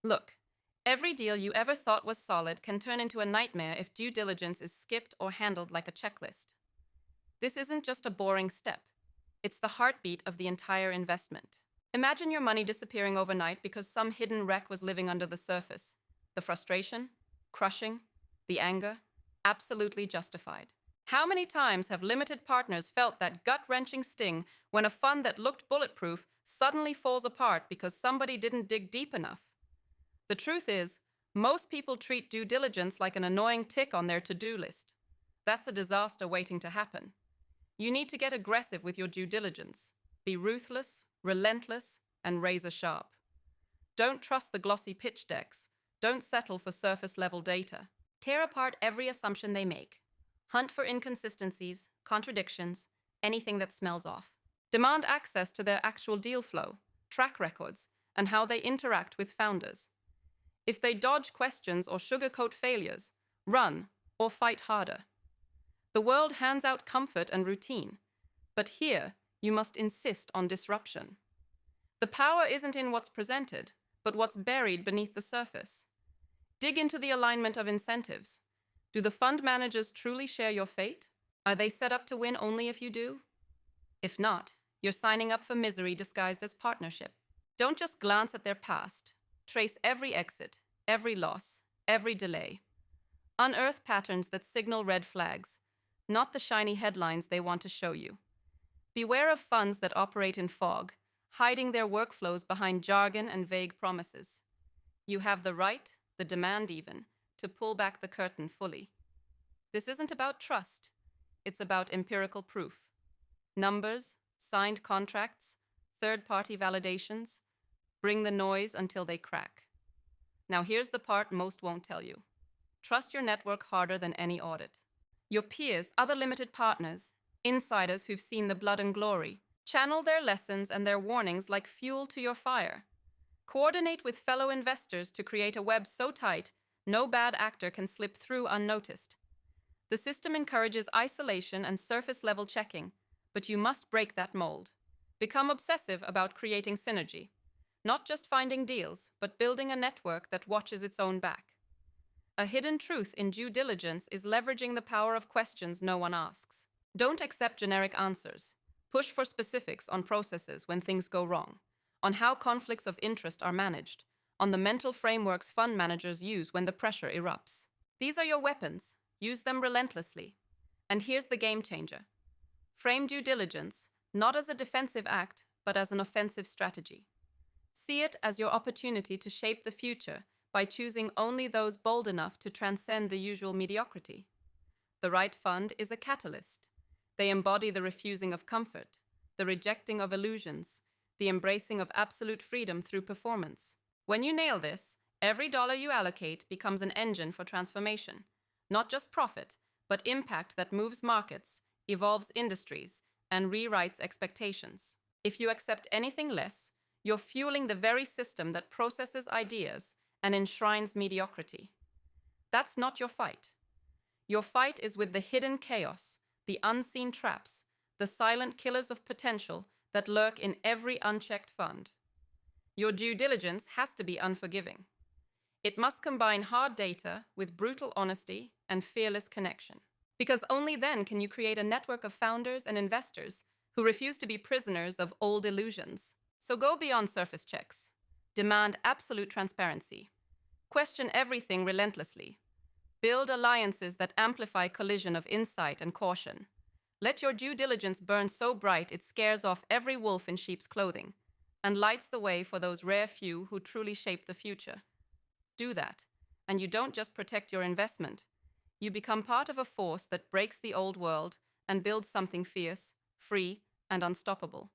Look, every deal you ever thought was solid can turn into a nightmare if due diligence is skipped or handled like a checklist. This isn't just a boring step, it's the heartbeat of the entire investment. Imagine your money disappearing overnight because some hidden wreck was living under the surface. The frustration, crushing, the anger, absolutely justified. How many times have limited partners felt that gut wrenching sting when a fund that looked bulletproof suddenly falls apart because somebody didn't dig deep enough? The truth is, most people treat due diligence like an annoying tick on their to do list. That's a disaster waiting to happen. You need to get aggressive with your due diligence. Be ruthless, relentless, and razor sharp. Don't trust the glossy pitch decks. Don't settle for surface level data. Tear apart every assumption they make. Hunt for inconsistencies, contradictions, anything that smells off. Demand access to their actual deal flow, track records, and how they interact with founders. If they dodge questions or sugarcoat failures, run or fight harder. The world hands out comfort and routine, but here you must insist on disruption. The power isn't in what's presented, but what's buried beneath the surface. Dig into the alignment of incentives. Do the fund managers truly share your fate? Are they set up to win only if you do? If not, you're signing up for misery disguised as partnership. Don't just glance at their past. Trace every exit, every loss, every delay. Unearth patterns that signal red flags, not the shiny headlines they want to show you. Beware of funds that operate in fog, hiding their workflows behind jargon and vague promises. You have the right, the demand even, to pull back the curtain fully. This isn't about trust. It's about empirical proof. Numbers, signed contracts, third-party validations. Bring the noise until they crack. Now here's the part most won't tell you. Trust your network harder than any audit. Your peers, other limited partners, insiders who've seen the blood and glory, channel their lessons and their warnings like fuel to your fire. Coordinate with fellow investors to create a web so tight, no bad actor can slip through unnoticed. The system encourages isolation and surface-level checking, but you must break that mold. Become obsessive about creating synergy. Not just finding deals, but building a network that watches its own back. A hidden truth in due diligence is leveraging the power of questions no one asks. Don't accept generic answers. Push for specifics on processes when things go wrong, on how conflicts of interest are managed, on the mental frameworks fund managers use when the pressure erupts. These are your weapons. Use them relentlessly. And here's the game changer. Frame due diligence not as a defensive act, but as an offensive strategy. See it as your opportunity to shape the future by choosing only those bold enough to transcend the usual mediocrity. The right fund is a catalyst. They embody the refusing of comfort, the rejecting of illusions, the embracing of absolute freedom through performance. When you nail this, every dollar you allocate becomes an engine for transformation, not just profit, but impact that moves markets, evolves industries, and rewrites expectations. If you accept anything less, you're fueling the very system that processes ideas and enshrines mediocrity. That's not your fight. Your fight is with the hidden chaos, the unseen traps, the silent killers of potential that lurk in every unchecked fund. Your due diligence has to be unforgiving. It must combine hard data with brutal honesty and fearless connection. Because only then can you create a network of founders and investors who refuse to be prisoners of old illusions. So go beyond surface checks. Demand absolute transparency. Question everything relentlessly. Build alliances that amplify collision of insight and caution. Let your due diligence burn so bright it scares off every wolf in sheep's clothing and lights the way for those rare few who truly shape the future. Do that, and you don't just protect your investment. You become part of a force that breaks the old world and builds something fierce, free, and unstoppable.